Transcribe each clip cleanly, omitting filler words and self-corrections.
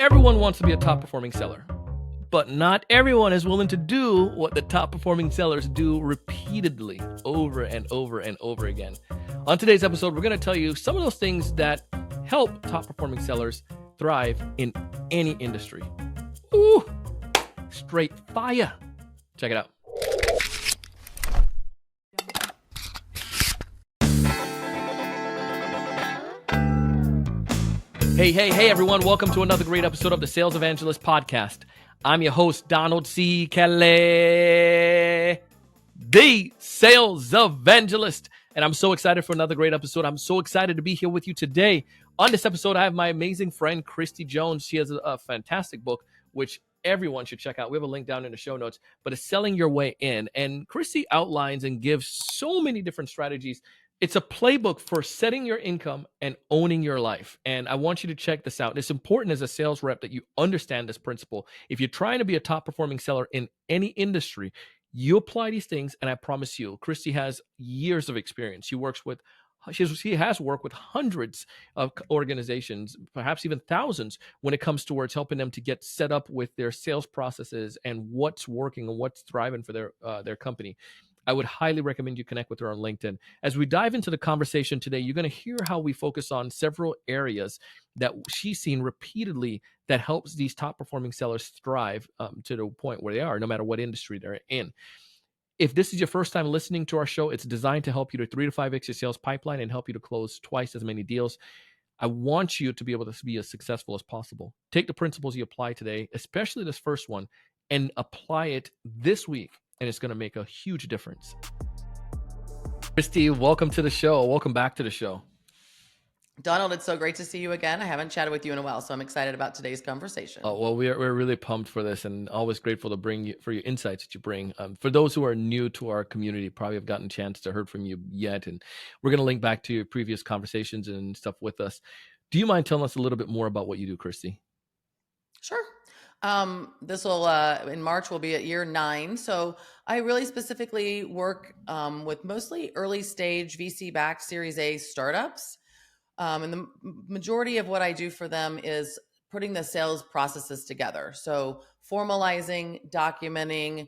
Everyone wants to be a top performing seller, but not everyone is willing to do what the top performing sellers do repeatedly over and over and over again. On today's episode, we're going to tell you some of those things that help top performing sellers thrive in any industry. Ooh, straight fire. Check it out. Hey, everyone. Welcome to another great episode of the Sales Evangelist podcast. I'm your host, Donald C. Kelly, the Sales Evangelist. And I'm so excited for another great episode. I'm so excited to be here with you today. On this episode, I have my amazing friend, Kristie Jones. She has a fantastic book, which everyone should check out. We have a link down in the show notes, but it's Selling Your Way In. And Kristie outlines and gives so many different strategies. It's a playbook for setting your income and owning your life. And I want you to check this out. It's important as a sales rep that you understand this principle. If you're trying to be a top performing seller in any industry, you apply these things, and I promise you, Kristie has years of experience. She has worked with hundreds of organizations, perhaps even thousands, when it comes towards helping them to get set up with their sales processes and what's working and what's thriving for their company. I would highly recommend you connect with her on LinkedIn. As we dive into the conversation today, you're going to hear how we focus on several areas that she's seen repeatedly that helps these top performing sellers thrive to the point where they are, no matter what industry they're in. If this is your first time listening to our show, it's designed to help you to 3 to 5x your sales pipeline and help you to close twice as many deals. I want you to be able to be as successful as possible. Take the principles you apply today, especially this first one, and apply it this week, and it's going to make a huge difference. Kristie, welcome to the show. Welcome back to the show. Donald, it's so great to see you again. I haven't chatted with you in a while, so I'm excited about today's conversation. Oh, well, we're really pumped for this, and always grateful to for your insights that you bring. For those who are new to our community, probably have gotten a chance to hear from you yet, and we're going to link back to your previous conversations and stuff with us. Do you mind telling us a little bit more about what you do, Kristie? Sure. This will, in March, will be at year 9. So I really specifically work with mostly early stage VC-backed Series A startups. And the majority of what I do for them is putting the sales processes together. So formalizing, documenting,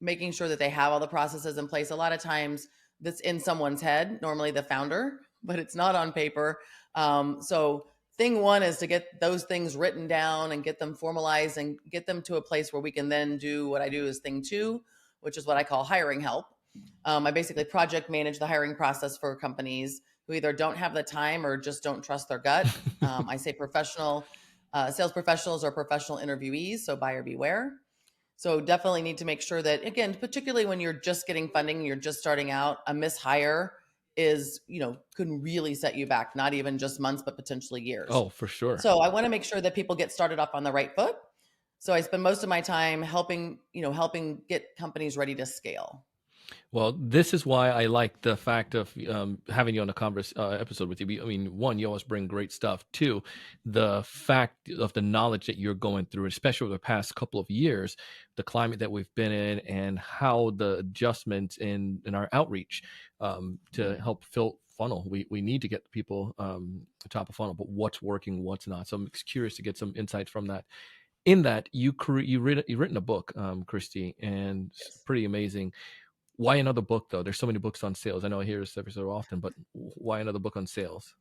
making sure that they have all the processes in place. A lot of times that's in someone's head, normally the founder, but it's not on paper. So thing one is to get those things written down and get them formalized and get them to a place where we can then do what I do is thing 2, which is what I call hiring help. I basically project manage the hiring process for companies who either don't have the time or just don't trust their gut. I say professional sales professionals or professional interviewees, so buyer beware. So definitely need to make sure that, again, particularly when you're just getting funding, you're just starting out, a mishire is, can really set you back, not even just months, but potentially years. Oh, for sure. So I want to make sure that people get started off on the right foot. So I spend most of my time helping get companies ready to scale. Well, this is why I like the fact of having you on the episode with you. I mean, 1, you always bring great stuff. 2, the fact of the knowledge that you're going through, especially over the past couple of years, the climate that we've been in, and how the adjustments in our outreach to help fill funnel. We need to get people top of funnel, but what's working, what's not. So I'm curious to get some insights from that. In that, you've written a book, Kristie, and Yes. It's pretty amazing. Why another book, though? There's so many books on sales. I know I hear this every so often, but why another book on sales?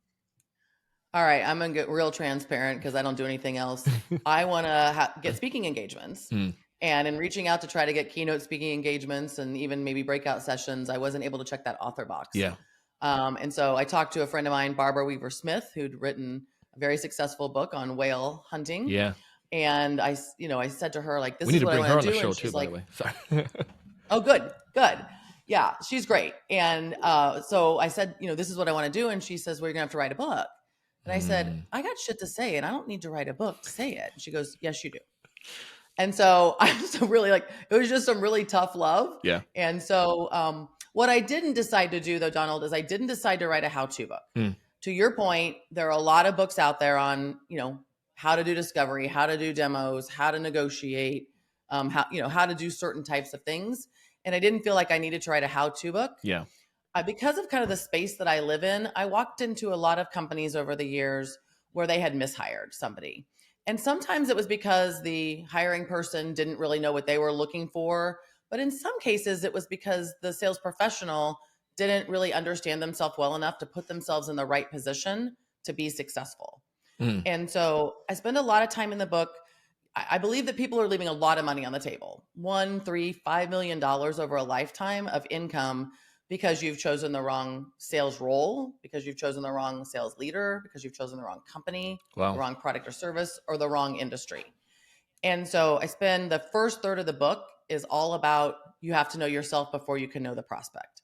All right, I'm going to get real transparent because I don't do anything else. I want to get speaking engagements. And in reaching out to try to get keynote speaking engagements and even maybe breakout sessions, I wasn't able to check that author box. Yeah. And so I talked to a friend of mine, Barbara Weaver-Smith, who'd written a very successful book on whale hunting. Yeah. And I said to her, like, this We need is to what bring I her want on to the do. show And too, she's by like, the way. Sorry. oh, good. Yeah, she's great. And so I said, this is what I want to do. And she says, well, you're going to have to write a book. And I said, I got shit to say, and I don't need to write a book to say it. And she goes, yes, you do. And so I was really it was just some really tough love. Yeah. And so what I didn't decide to do, though, Donald, is I didn't decide to write a how-to book. To your point, there are a lot of books out there on, how to do discovery, how to do demos, how to negotiate, how to do certain types of things. And I didn't feel like I needed to write a how-to book. Yeah. Because of kind of the space that I live in, I walked into a lot of companies over the years where they had mishired somebody. And sometimes it was because the hiring person didn't really know what they were looking for. But in some cases, it was because the sales professional didn't really understand themselves well enough to put themselves in the right position to be successful. Mm. And so I spend a lot of time in the book. I believe that people are leaving a lot of money on the table, $1, $3, $5 million over a lifetime of income because you've chosen the wrong sales role, because you've chosen the wrong sales leader, because you've chosen the wrong company, the Wow. wrong product or service, or the wrong industry. And so I spend the first third of the book is all about you have to know yourself before you can know the prospect.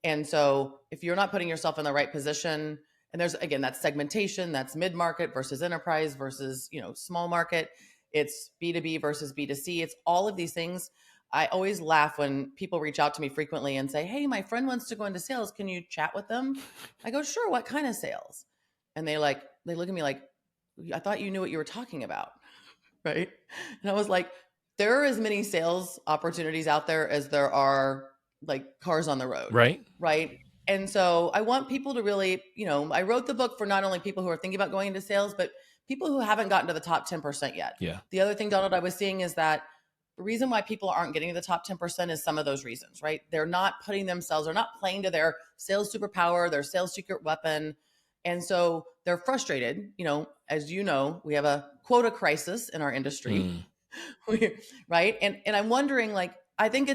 And so if you're not putting yourself in the right position, and there's, again, that's segmentation, that's mid-market versus enterprise versus, small market. It's B2B versus B2C. It's all of these things. I always laugh when people reach out to me frequently and say, hey, my friend wants to go into sales. Can you chat with them? I go, sure. What kind of sales? And they look at me like, I thought you knew what you were talking about. Right. And I was like, there are as many sales opportunities out there as there are like cars on the road. Right. Right. And so I want people to really, I wrote the book for not only people who are thinking about going into sales, but people who haven't gotten to the top 10% yet. Yeah. The other thing, Donald, I was seeing is that the reason why people aren't getting to the top 10% is some of those reasons, right? They're not putting themselves, they're not playing to their sales superpower, their sales secret weapon. And so they're frustrated. As you know, we have a quota crisis in our industry, right? And I'm wondering, like, I think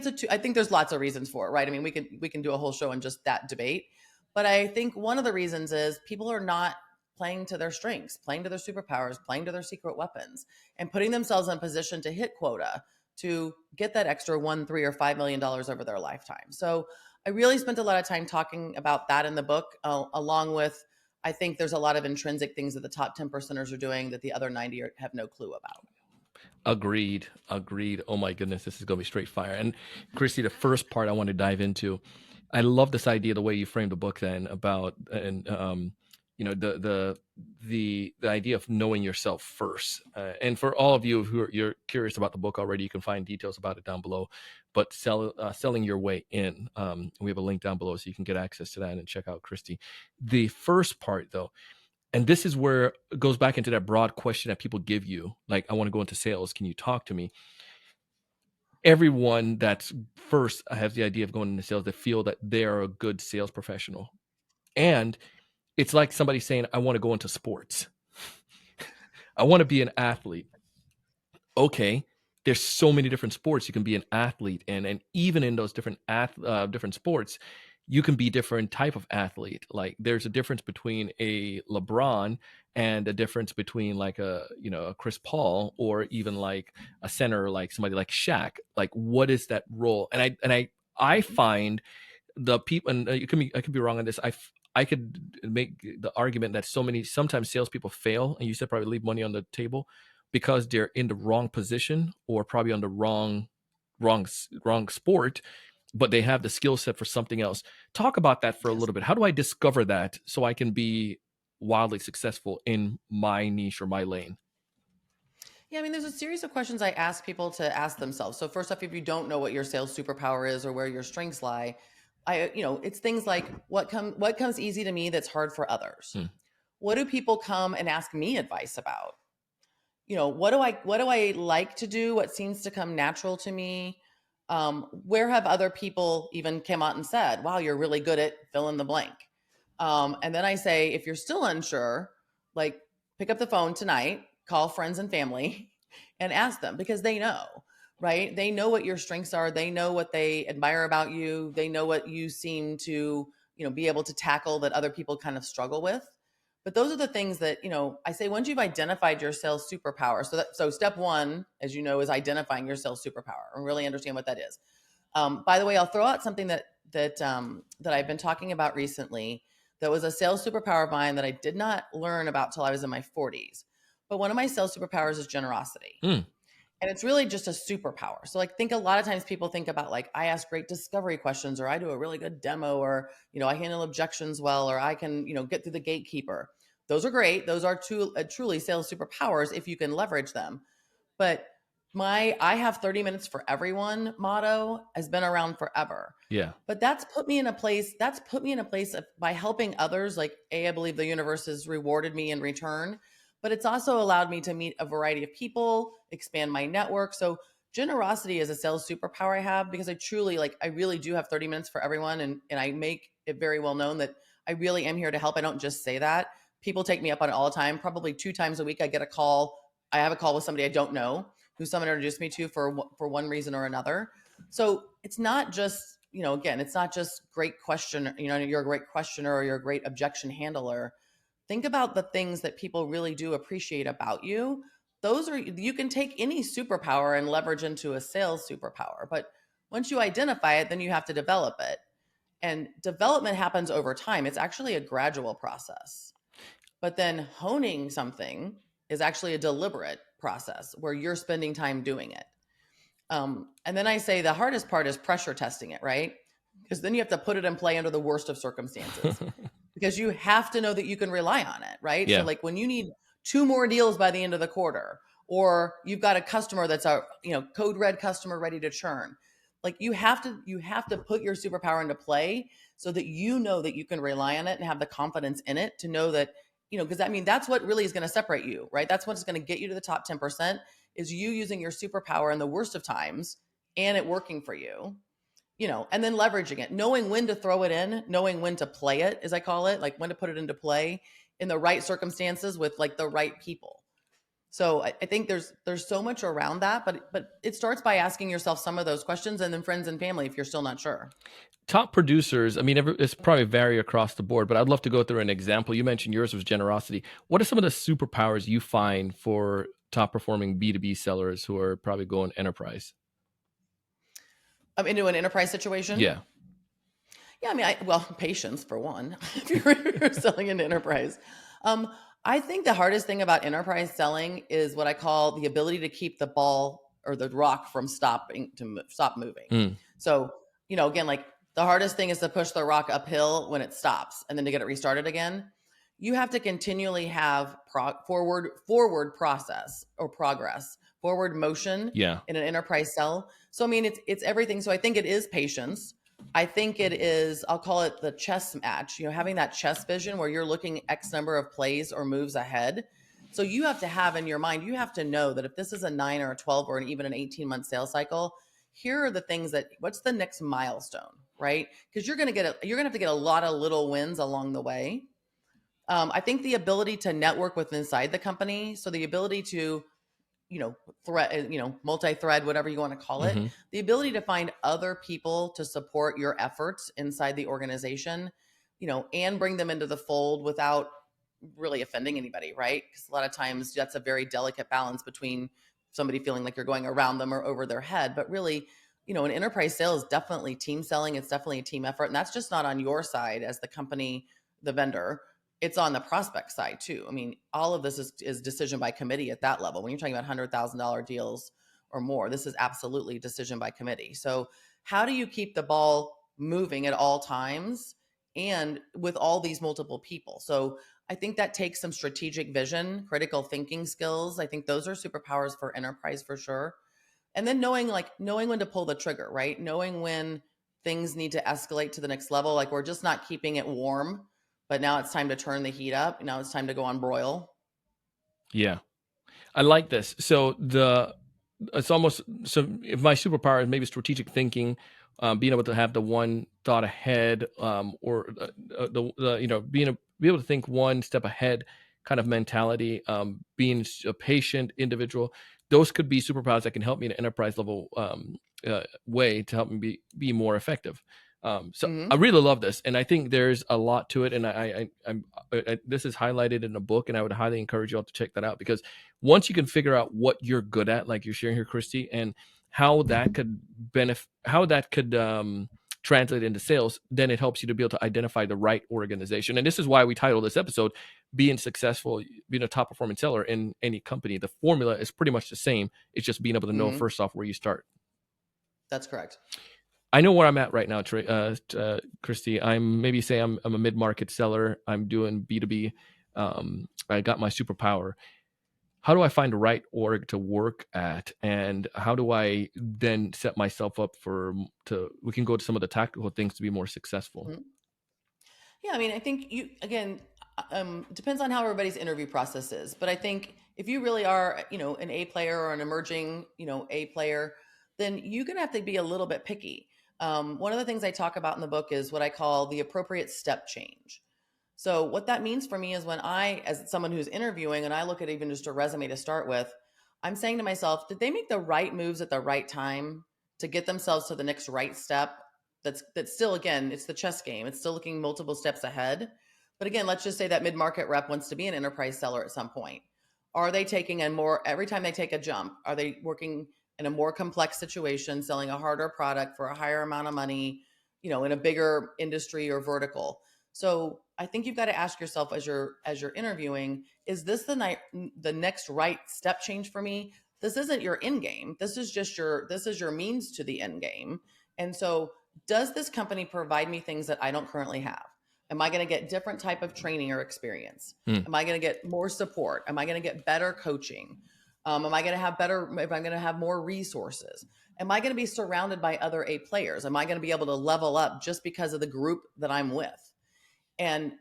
there's lots of reasons for it, right? I mean, we can do a whole show on just that debate, but I think one of the reasons is people are not playing to their strengths, playing to their superpowers, playing to their secret weapons, and putting themselves in a position to hit quota to get that extra $1, $3, or $5 million over their lifetime. So I really spent a lot of time talking about that in the book, along with, I think there's a lot of intrinsic things that the top 10%ers are doing that the other 90 have no clue about. Agreed. Oh my goodness, this is going to be straight fire. And Kristie, the first part I want to dive into, I love this idea, the way you framed the book then about, and the idea of knowing yourself first. And for all of you you're curious about the book already, you can find details about it down below. But selling your way in, we have a link down below so you can get access to that and check out Kristie. The first part though, and this is where it goes back into that broad question that people give you, like, I want to go into sales, can you talk to me? Everyone that's first has the idea of going into sales, they feel that they're a good sales professional. And it's like somebody saying, I want to go into sports. I want to be an athlete. Okay, there's so many different sports you can be an athlete in, and even in those different different sports, you can be different type of athlete. Like there's a difference between a LeBron and a difference between like a Chris Paul, or even like a center like somebody like Shaq. Like what is that role? And I find the people, and I could be wrong on this. I could make the argument that sometimes salespeople fail, and you said probably leave money on the table because they're in the wrong position or probably on the wrong sport, but they have the skill set for something else. Talk about that for a little bit. How do I discover that so I can be wildly successful in my niche or my lane? Yeah, I mean, there's a series of questions I ask people to ask themselves. So first off, if you don't know what your sales superpower is or where your strengths lie, it's things like what comes easy to me that's hard for others. What do people come and ask me advice about? What do I like to do? What seems to come natural to me? Where have other people even come out and said, wow, you're really good at fill in the blank? And then I say, if you're still unsure, like pick up the phone tonight, call friends and family and ask them, because they know, right? They know what your strengths are. They know what they admire about you. They know what you seem to, be able to tackle that other people kind of struggle with. But those are the things that, I say, once you've identified your sales superpower. So step one, as you know, is identifying your sales superpower and really understand what that is. By the way, I'll throw out something that I've been talking about recently that was a sales superpower of mine that I did not learn about till I was in my 40s. But one of my sales superpowers is generosity. And it's really just a superpower. So like, think a lot of times people think about like, I ask great discovery questions, or I do a really good demo, or, I handle objections well, or I can, get through the gatekeeper. Those are great. Those are truly sales superpowers if you can leverage them. But I have 30 minutes for everyone motto has been around forever. Yeah. But that's put me in a place of, by helping others, like I believe the universe has rewarded me in return. but it's also allowed me to meet a variety of people, expand my network. So generosity is a sales superpower I have, because I truly, like, I really do have 30 minutes for everyone. And I make it very well known that I really am here to help. I don't just say that. People take me up on it all the time. Probably 2 times a week, I get a call. I have a call with somebody I don't know, who someone introduced me to for one reason or another. So it's not just, again, it's not just great question. You're a great questioner or you're a great objection handler. Think about the things that people really do appreciate about you. You can take any superpower and leverage into a sales superpower. But once you identify it, then you have to develop it. And development happens over time. It's actually a gradual process. But then honing something is actually a deliberate process where you're spending time doing it. And then I say the hardest part is pressure testing it, right? Because then you have to put it in play under the worst of circumstances, because you have to know that you can rely on it, right? Yeah. So like when you need 2 more deals by the end of the quarter, or you've got a customer that's a code red customer ready to churn, like you have to put your superpower into play so that you know that you can rely on it and have the confidence in it to know that, because that's what really is going to separate you, right? That's what's going to get you to the top 10%, is you using your superpower in the worst of times and it working for you. And then leveraging it, knowing when to throw it in, knowing when to play it, as I call it, like when to put it into play in the right circumstances with like the right people. So I think there's so much around that, but it starts by asking yourself some of those questions, and then friends and family if you're still not sure. Top producers, I mean, it's probably vary across the board, but I'd love to go through an example. You mentioned yours was generosity. What are some of the superpowers you find for top performing B2B sellers who are probably going enterprise? Into an enterprise situation? Yeah. Yeah, patience for one, if you're selling into enterprise. I think the hardest thing about enterprise selling is what I call the ability to keep the ball or the rock from stop moving. Mm. So, again, like the hardest thing is to push the rock uphill when it stops and then to get it restarted again. You have to continually have forward process or progress, forward motion Yeah. in an enterprise sell. So, it's everything. So I think it is patience. I think it is, I'll call it the chess match, having that chess vision where you're looking X number of plays or moves ahead. So you have to have in your mind, you have to know that if this is a 9 or a 12 or even an 18-month sales cycle, here are the things what's the next milestone, right? Because you're going to have to get a lot of little wins along the way. I think the ability to network with inside the company, so the ability to multi-thread, whatever you want to call it, Mm-hmm. the ability to find other people to support your efforts inside the organization, and bring them into the fold without really offending anybody, right? Because a lot of times that's a very delicate balance between somebody feeling like you're going around them or over their head. But really, an enterprise sale is definitely team selling. It's definitely a team effort. And that's just not on your side as the company, the vendor. It's on the prospect side too. All of this is decision by committee at that level. When you're talking about $100,000 deals or more, this is absolutely decision by committee. So how do you keep the ball moving at all times and with all these multiple people? So I think that takes some strategic vision, critical thinking skills. I think those are superpowers for enterprise for sure. And then knowing when to pull the trigger, right? Knowing when things need to escalate to the next level. Like we're just not keeping it warm, but now it's time to turn the heat up. Now it's time to go on broil. Yeah. I like this. So it's almost, so if my superpower is maybe strategic thinking, being able to have the one thought ahead, or be able to think one step ahead kind of mentality, being a patient individual, those could be superpowers that can help me in an enterprise level way to help me be more effective. So I really love this, and I think there's a lot to it. And this is highlighted in a book, and I would highly encourage you all to check that out, because once you can figure out what you're good at, like you're sharing here, Kristie, and how that could translate into sales, then it helps you to be able to identify the right organization. And this is why we title this episode "Being Successful, Being a Top Performing Seller in Any Company." The formula is pretty much the same. It's just being able to know first off where you start. That's correct. I know where I'm at right now, Kristie. I'm a mid-market seller. I'm doing B2B. I got my superpower. How do I find the right org to work at, and how do I then set myself up we can go to some of the tactical things to be more successful? Yeah, I think depends on how everybody's interview process is. But I think if you really are, an A player or an emerging, A player, then you're going to have to be a little bit picky. One of the things I talk about in the book is what I call the appropriate step change. So what that means for me is when I, as someone who's interviewing, and I look at even just a resume to start with, I'm saying to myself, did they make the right moves at the right time to get themselves to the next right step? That's still, again, it's the chess game. It's still looking multiple steps ahead. But again, let's just say that mid-market rep wants to be an enterprise seller at some point. Are they taking every time they take a jump, are they working in a more complex situation, selling a harder product for a higher amount of money, in a bigger industry or vertical? So I think you've got to ask yourself as you're interviewing, is this the next right step change for me? This isn't your end game. This is your means to the end game. And so does this company provide me things that I don't currently have? Am I going to get different type of training or experience? Am I going to get more support? Am I going to get better coaching? Am I going to have more resources? Am I going to be surrounded by other A players? Am I going to be able to level up just because of the group that I'm with? And,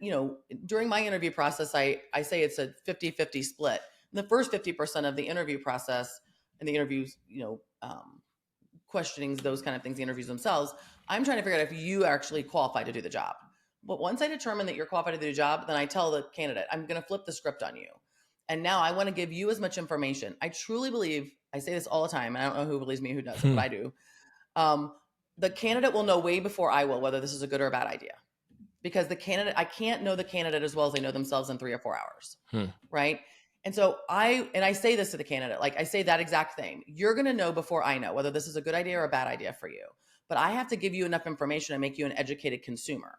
during my interview process, I say it's a 50-50 split. The first 50% of the interview process and the interviews, questionings, those kind of things, the interviews themselves, I'm trying to figure out if you are actually qualified to do the job. But once I determine that you're qualified to do the job, then I tell the candidate, I'm going to flip the script on you. And now I want to give you as much information. I truly believe, I say this all the time, and I don't know who believes me, who doesn't, but I do. The candidate will know way before I will whether this is a good or a bad idea. Because I can't know the candidate as well as they know themselves in 3 or 4 hours. Right. And so I say this to the candidate, like I say that exact thing. You're going to know before I know whether this is a good idea or a bad idea for you. But I have to give you enough information to make you an educated consumer.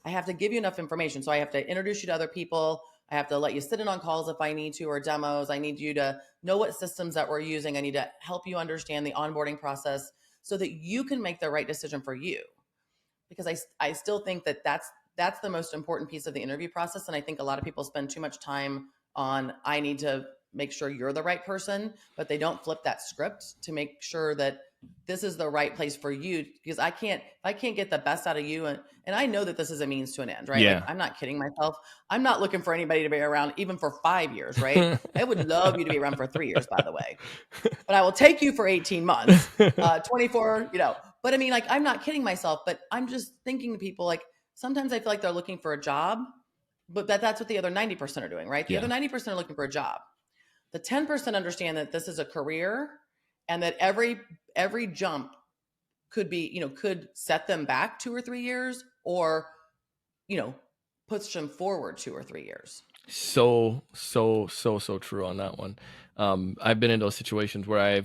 I have to give you enough information. So I have to introduce you to other people. I have to let you sit in on calls if I need to, or demos. I need you to know what systems that we're using. I need to help you understand the onboarding process so that you can make the right decision for you. Because I still think that that's the most important piece of the interview process. And I think a lot of people spend too much time on, I need to make sure you're the right person, but they don't flip that script to make sure that this is the right place for you. Because I can't get the best out of you. And I know that this is a means to an end, right? Yeah. Like, I'm not kidding myself. I'm not looking for anybody to be around even for 5 years, right? I would love you to be around for 3 years, by the way, but I will take you for 18 months, 24, but I mean, like, I'm not kidding myself, but I'm just thinking to people, like, sometimes I feel like they're looking for a job, but that's what the other 90% are doing, right? The other 90% are looking for a job. The 10% understand that this is a career and that every jump could be, could set them back 2 or 3 years or, push them forward 2 or 3 years. So true on that one. I've been in those situations where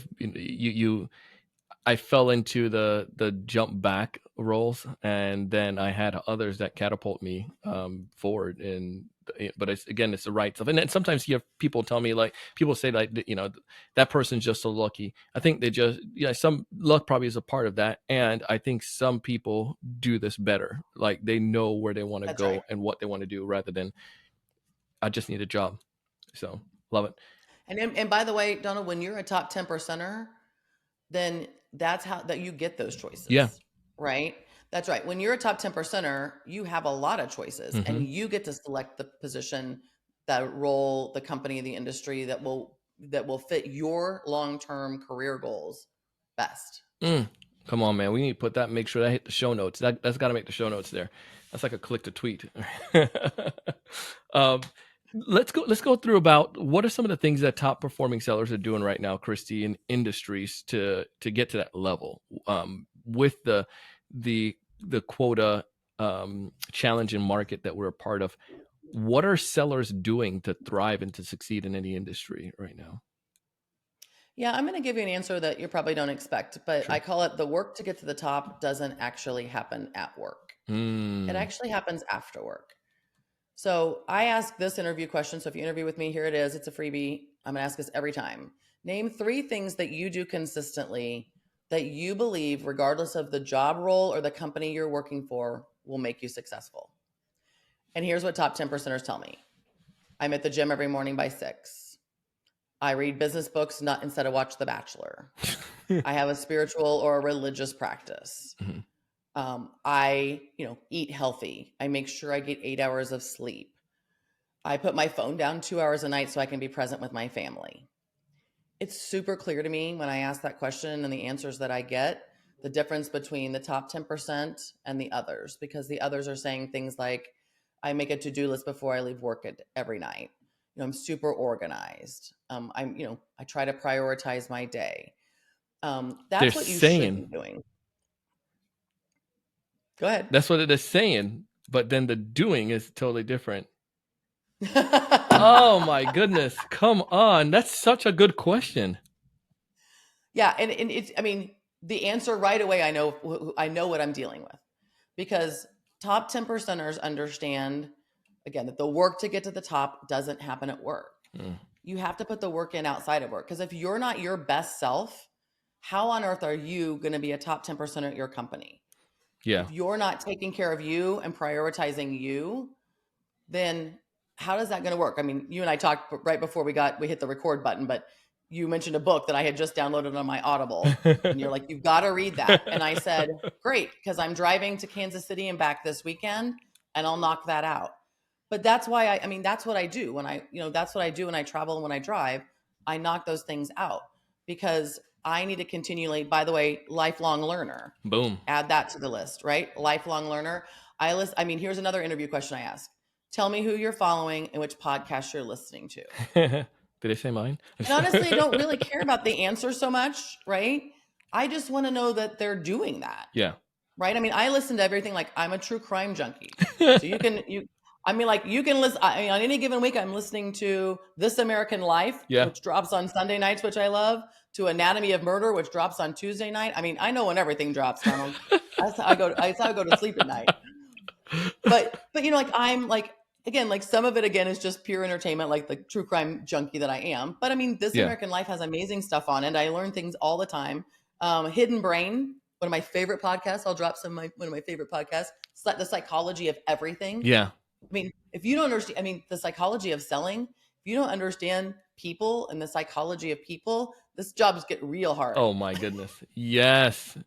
I fell into the jump back roles, and then I had others that catapult me forward. But it's the right stuff. And then sometimes you have people tell me, like, people say, like, that person's just so lucky. I think they just, some luck probably is a part of that. And I think some people do this better. Like, they know where they want to go, right, and what they want to do, rather than, I just need a job. So love it. And by the way, Donald, when you're a top 10%er, then that's how that you get those choices. Yeah. Right. That's right. When you're a top 10%er, you have a lot of choices, and you get to select the position, that role, the company, the industry that will fit your long-term career goals best. Come on, man. We need to put that, make sure that hit the show notes. That's got to make the show notes there. That's like a click to tweet. Let's go through about what are some of the things that top performing sellers are doing right now, Kristie, in industries to get to that level, with the quota challenging market that we're a part of. What are sellers doing to thrive and to succeed in any industry right now? Yeah, I'm going to give you an answer that you probably don't expect, but sure. I call it, the work to get to the top doesn't actually happen at work. It actually happens after work. So I ask this interview question. So if you interview with me, here it is. It's a freebie. I'm going to ask this every time. Name 3 things that you do consistently that you believe, regardless of the job role or the company you're working for, will make you successful. And here's what top 10%ers tell me. I'm at the gym every morning by 6. I read business books, not instead of watch The Bachelor. I have a spiritual or a religious practice. I, eat healthy. I make sure I get 8 hours of sleep. I put my phone down 2 hours a night so I can be present with my family. It's super clear to me when I ask that question and the answers that I get, the difference between the top 10% and the others, because the others are saying things like, I make a to-do list before I leave work every night. I'm super organized. I try to prioritize my day. They're That's what you should be saying. doing. Go ahead. That's what it is saying, but then the doing is totally different. Oh my goodness. Come on. That's such a good question. Yeah. And it's, the answer right away, I know what I'm dealing with, because top 10%ers understand, again, that the work to get to the top doesn't happen at work. You have to put the work in outside of work. Because if you're not your best self, how on earth are you going to be a top 10% at your company? Yeah. If you're not taking care of you and prioritizing you, then how is that going to work? I mean, you and I talked right before we hit the record button, but you mentioned a book that I had just downloaded on my Audible, and you're like, you've got to read that. And I said, great, because I'm driving to Kansas City and back this weekend, and I'll knock that out. But that's why that's what I do that's what I do when I travel and when I drive. I knock those things out because I need to continually, by the way, lifelong learner. Boom. Add that to the list, right? Lifelong learner. Here's another interview question I ask. Tell me who you're following and which podcast you're listening to. Did I say mine? And honestly, I don't really care about the answer so much, right? I just want to know that they're doing that. Yeah. Right? I listen to everything. Like, I'm a true crime junkie. So you can listen. On any given week, I'm listening to This American Life, which drops on Sunday nights, which I love, to Anatomy of Murder, which drops on Tuesday night. I know when everything drops, Donald. That's how I go to sleep at night. But I'm like, again, like some of it again is just pure entertainment, like the true crime junkie that I am. But This American Life has amazing stuff on it. I learn things all the time. Hidden Brain, one of my favorite podcasts. I'll drop one of my favorite podcasts. It's like The Psychology of Everything. Yeah. If you don't understand, the psychology of selling, if you don't understand people and the psychology of people, this job's get real hard. Oh my goodness. Yes.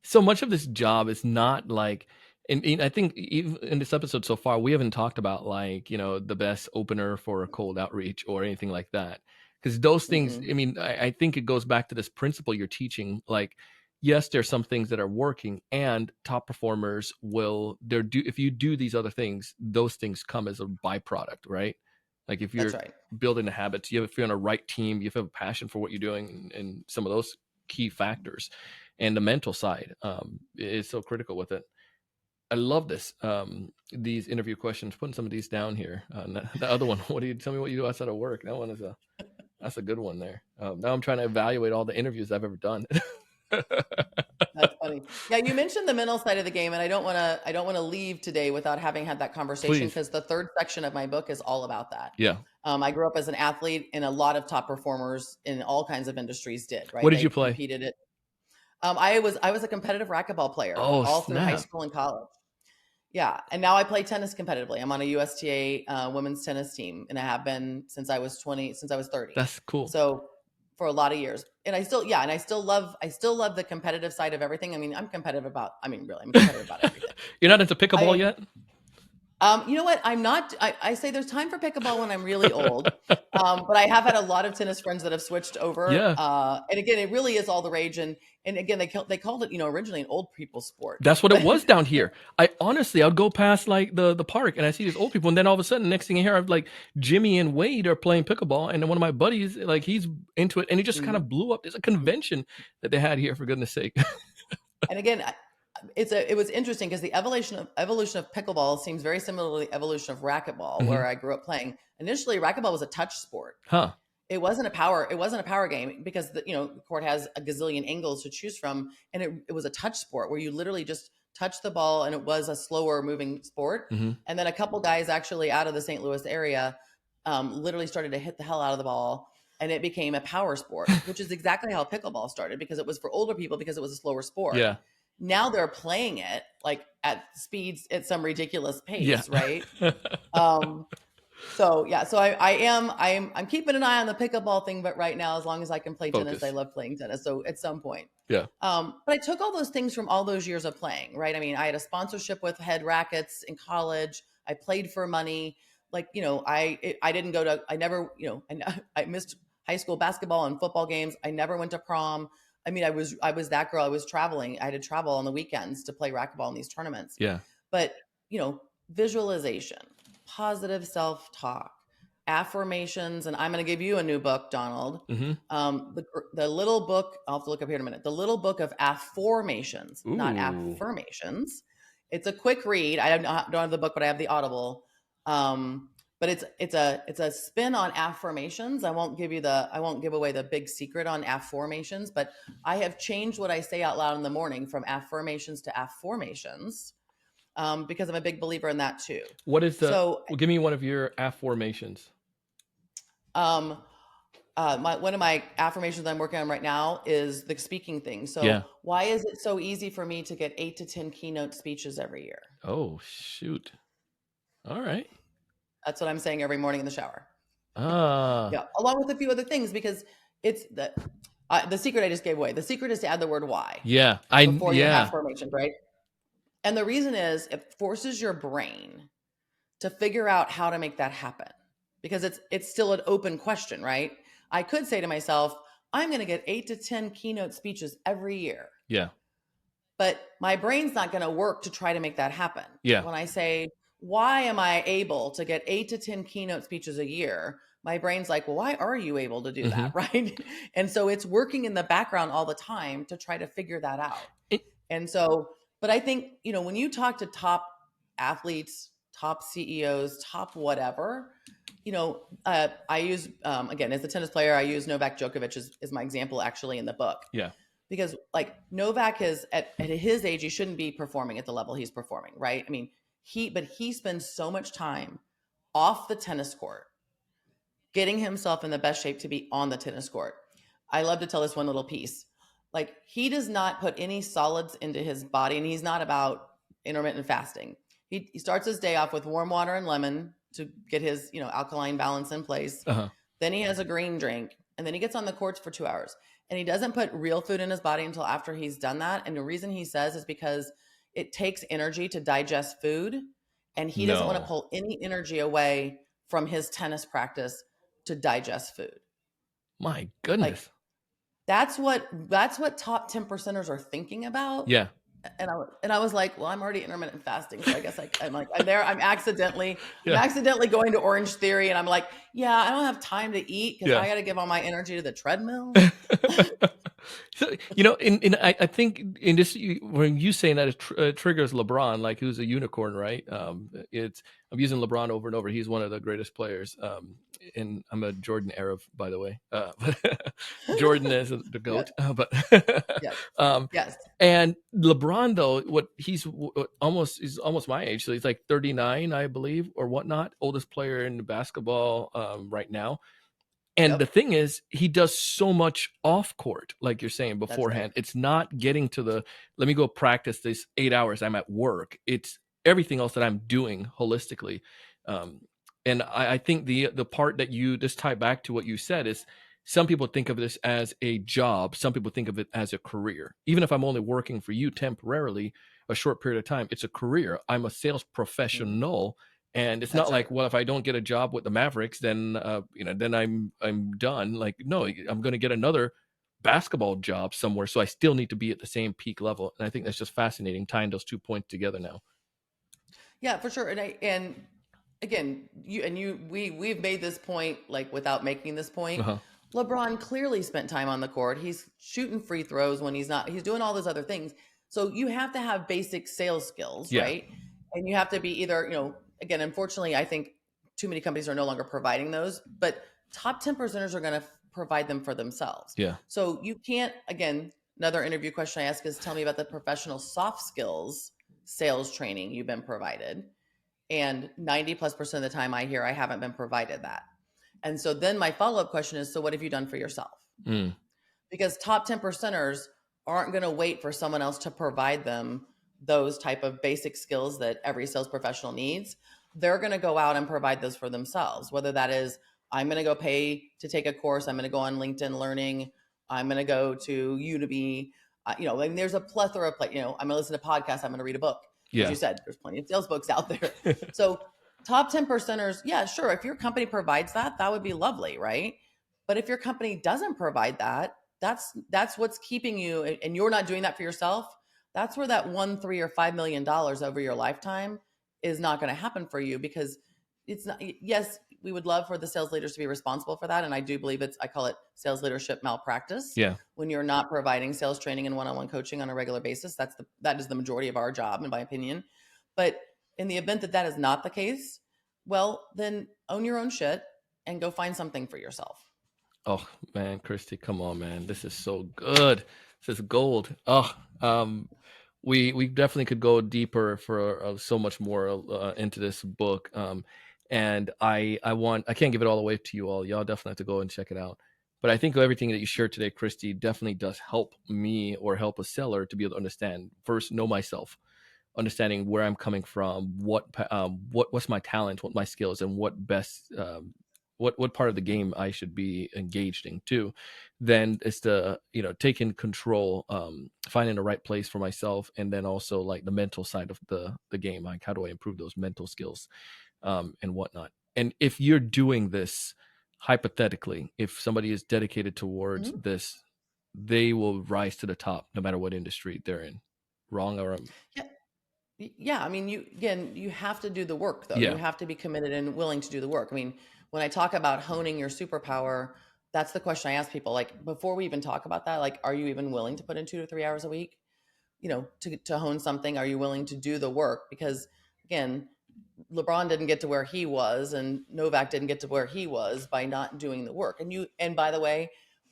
So much of this job is not like, and I think even in this episode so far, we haven't talked about the best opener for a cold outreach or anything like that. Because those things, I think it goes back to this principle you're teaching. Like, yes, there's some things that are working, and top performers if you do these other things, those things come as a byproduct, right? Like if you're building the habits, if you're on a right team, you have a passion for what you're doing, and some of those key factors, and the mental side is so critical with it. I love this. These interview questions, putting some of these down here. The other one, tell me what you do outside of work? That one that's a good one there. Now I'm trying to evaluate all the interviews I've ever done. That's funny. Yeah, you mentioned the mental side of the game, and I don't want to leave today without having had that conversation, because the third section of my book is all about that. Yeah. I grew up as an athlete, and a lot of top performers in all kinds of industries did. Right. What did you play? Competed it. I was a competitive racquetball player all through high school and college. Yeah, and now I play tennis competitively. I'm on a USTA women's tennis team, and I have been since I was 30. That's cool. So for a lot of years, and I still love the competitive side of everything. I'm competitive about everything. You're not into pickleball yet? You know what? I'm not. I say there's time for pickleball when I'm really old, but I have had a lot of tennis friends that have switched over. Yeah. And again, it really is all the rage. And again, they called it, originally an old people sport. That's what it was down here. I'd go past like the park, and I see these old people, and then all of a sudden, next thing I hear, I'm like Jimmy and Wade are playing pickleball, and then one of my buddies, like he's into it, and he just kind of blew up. There's a convention that they had here, for goodness sake. And again, it was interesting because the evolution of pickleball seems very similar to the evolution of racquetball, where I grew up playing. Initially, racquetball was a touch sport. Huh. It wasn't a power game, because the court has a gazillion angles to choose from, and it was a touch sport where you literally just touch the ball, and it was a slower moving sport. And then a couple guys actually out of the St. Louis area literally started to hit the hell out of the ball, and it became a power sport, which is exactly how pickleball started, because it was for older people, because it was a slower sport. Yeah. Now they're playing it like at speeds at some ridiculous pace, right? So I'm keeping an eye on the pickleball thing, but right now, as long as I can play tennis, I love playing tennis. So at some point, yeah. But I took all those things from all those years of playing, right? I had a sponsorship with Head Rackets in college. I played for money. like, I didn't go to, I never, I missed high school basketball and football games. I never went to prom. I mean, I was that girl. I was traveling. I had to travel on the weekends to play racquetball in these tournaments. Yeah. But, visualization, positive self-talk, affirmations. And I'm going to give you a new book, Donald. The little book, I'll have to look up here in a minute. The little book of affirmations, not affirmations. It's a quick read. I don't have the book, but I have the Audible. But it's a spin on affirmations. I won't give away the big secret on affirmations, but I have changed what I say out loud in the morning from affirmations to affirmations, because I'm a big believer in that too. What is give me one of your affirmations. One of my affirmations I'm working on right now is the speaking thing. So why is it so easy for me to get 8 to 10 keynote speeches every year? Oh, shoot. All right. That's what I'm saying every morning in the shower. Yeah. Along with a few other things, because it's the secret I just gave away. The secret is to add the word why. Yeah. Before your affirmation, right? And the reason is it forces your brain to figure out how to make that happen, because it's still an open question, right? I could say to myself, I'm going to get 8 to 10 keynote speeches every year. Yeah. But my brain's not going to work to try to make that happen. Yeah. When I say, why am I able to get 8 to 10 keynote speeches a year? My brain's like, well, why are you able to do that? Right. And so it's working in the background all the time to try to figure that out. But I think, when you talk to top athletes, top CEOs, top whatever, I use, again, as a tennis player, I use Novak Djokovic as my example actually in the book. Yeah. Because like Novak is at his age, he shouldn't be performing at the level he's performing, right? I mean, he spends so much time off the tennis court, getting himself in the best shape to be on the tennis court. I love to tell this one little piece. Like, he does not put any solids into his body, and he's not about intermittent fasting. He starts his day off with warm water and lemon to get his, alkaline balance in place. Then he has a green drink, and then he gets on the courts for 2 hours. And he doesn't put real food in his body until after he's done that. And the reason he says is because it takes energy to digest food, and he doesn't want to pull any energy away from his tennis practice to digest food. My goodness. Like, that's what top 10 percenters are thinking about. Yeah. And I was like, well, I'm already intermittent fasting. So I guess I'm accidentally going to Orange Theory. And I'm like, yeah, I don't have time to eat because I got to give all my energy to the treadmill. So, I think in this, when you saying that, it triggers LeBron, like, who's a unicorn, right? I'm using LeBron over and over. He's one of the greatest players. And I'm a Jordan Arab, by the way. Jordan is the GOAT. Yes. And LeBron, though, he's almost my age. So he's like 39, I believe, or whatnot. Oldest player in basketball right now. And the thing is, he does so much off court, like you're saying beforehand. Right. It's not getting to let me go practice this 8 hours I'm at work. It's everything else that I'm doing holistically. And I think the part that this tie back to what you said is, some people think of this as a job. Some people think of it as a career. Even if I'm only working for you temporarily, a short period of time, it's a career. I'm a sales professional. And it's not like, well, if I don't get a job with the Mavericks, then then I'm done. Like, no, I'm going to get another basketball job somewhere. So I still need to be at the same peak level. And I think that's just fascinating, tying those 2 points together now. Yeah, for sure. And again, we've made this point, like, without making this point. LeBron clearly spent time on the court. He's shooting free throws when he's not. He's doing all those other things. So you have to have basic sales skills, right? And you have to be either, again, unfortunately, I think too many companies are no longer providing those, but top 10 percenters are going to provide them for themselves. Yeah. So you can't, again, another interview question I ask is, tell me about the professional soft skills sales training you've been provided. And 90+% of the time I hear I haven't been provided that. And so then my follow-up question is, so what have you done for yourself? Because top 10 percenters aren't going to wait for someone else to provide them those type of basic skills that every sales professional needs. They're going to go out and provide those for themselves, whether that is, I'm going to go pay to take a course. I'm going to go on LinkedIn Learning. I'm going to go to Udemy. And there's a plethora of, I'm going to listen to podcasts. I'm going to read a book. As you said, there's plenty of sales books out there. So top 10 percenters, yeah, sure. If your company provides that, that would be lovely, right? But if your company doesn't provide that, that's what's keeping you, and you're not doing that for yourself. That's where that $1, $3, or $5 million over your lifetime is not going to happen for you, because it's not. Yes, we would love for the sales leaders to be responsible for that, and I do believe I call it sales leadership malpractice. Yeah. When you're not providing sales training and one-on-one coaching on a regular basis, that is the majority of our job, in my opinion. But in the event that that is not the case, well, then own your own shit and go find something for yourself. Oh man, Kristie, come on, man. This is so good. This is gold. Oh, we definitely could go deeper for so much more into this book. And I can't give it all away to you all. Y'all definitely have to go and check it out. But I think everything that you shared today, Kristie, definitely does help me or help a seller to be able to understand, first, know myself, understanding where I'm coming from, what's my talent, what my skills, and what best what part of the game I should be engaged in too. Then it's the taking control, finding the right place for myself, and then also like the mental side of the game. Like, how do I improve those mental skills and whatnot? And if you're doing this, hypothetically, if somebody is dedicated towards this, they will rise to the top no matter what industry they're in. Wrong or Yeah. Yeah, I mean, you have to do the work, though. Yeah. You have to be committed and willing to do the work. I mean, when I talk about honing your superpower, that's the question I ask people. Like, before we even talk about that, like, are you even willing to put in 2 to 3 hours a week, to hone something? Are you willing to do the work? Because again, LeBron didn't get to where he was, and Novak didn't get to where he was by not doing the work. And by the way,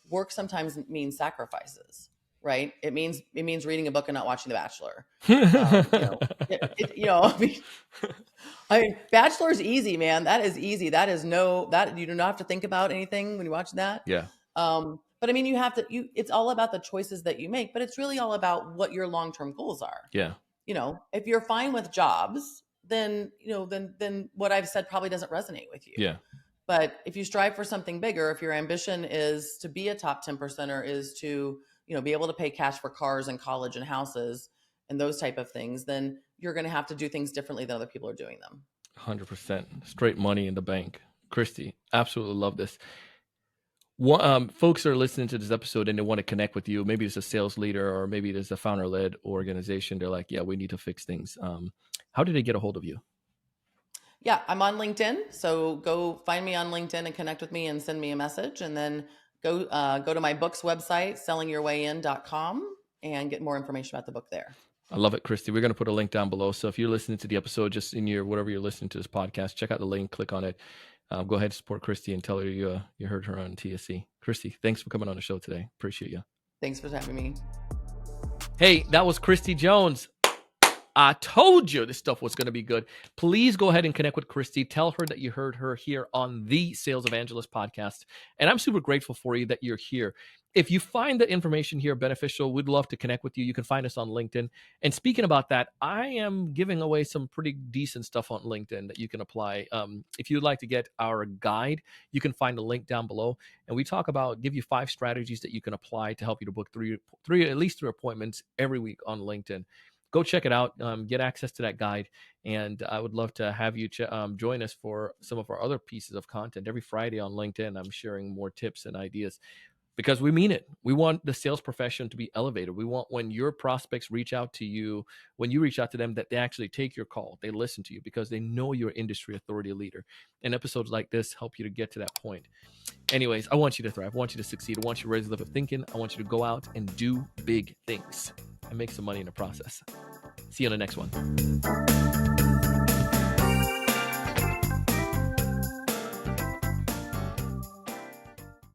work sometimes means sacrifices, right? It means reading a book and not watching The Bachelor. I mean, Bachelor's easy, man. That is easy. That you do not have to think about anything when you watch that. Yeah. But I mean, it's all about the choices that you make, but it's really all about what your long-term goals are. Yeah. If you're fine with jobs, then what I've said probably doesn't resonate with you. Yeah. But if you strive for something bigger, if your ambition is to be a top 10 percenter, is to, be able to pay cash for cars and college and houses and those type of things, then you're going to have to do things differently than other people are doing them. 100%. Straight money in the bank. Kristie, absolutely love this. Folks are listening to this episode and they want to connect with you. Maybe it's a sales leader, or maybe there's a founder-led organization. They're like, yeah, we need to fix things. How do they get a hold of you? Yeah, I'm on LinkedIn. So go find me on LinkedIn and connect with me and send me a message. And then go to my book's website, sellingyourwayin.com, and get more information about the book there. I love it, Kristie. We're going to put a link down below. So if you're listening to the episode, just in your, whatever you're listening to this podcast, check out the link, click on it. Go ahead and support Kristie and tell her you heard her on TSC. Kristie, thanks for coming on the show today. Appreciate you. Thanks for having me. Hey, that was Kristie Jones. I told you this stuff was going to be good. Please go ahead and connect with Kristie. Tell her that you heard her here on the Sales Evangelist podcast. And I'm super grateful for you that you're here. If you find the information here beneficial, we'd love to connect with you. You can find us on LinkedIn. And speaking about that, I am giving away some pretty decent stuff on LinkedIn that you can apply. If you'd like to get our guide, you can find the link down below. And we give you 5 strategies that you can apply to help you to book at least 3 appointments every week on LinkedIn. Go check it out, get access to that guide, and I would love to have you join us for some of our other pieces of content. Every Friday on LinkedIn, I'm sharing more tips and ideas because we mean it. We want the sales profession to be elevated. We want when your prospects reach out to you, when you reach out to them, that they actually take your call, they listen to you because they know you're industry authority leader. And episodes like this help you to get to that point. Anyways, I want you to thrive. I want you to succeed. I want you to raise the level of thinking. I want you to go out and do big things and make some money in the process. See you on the next one.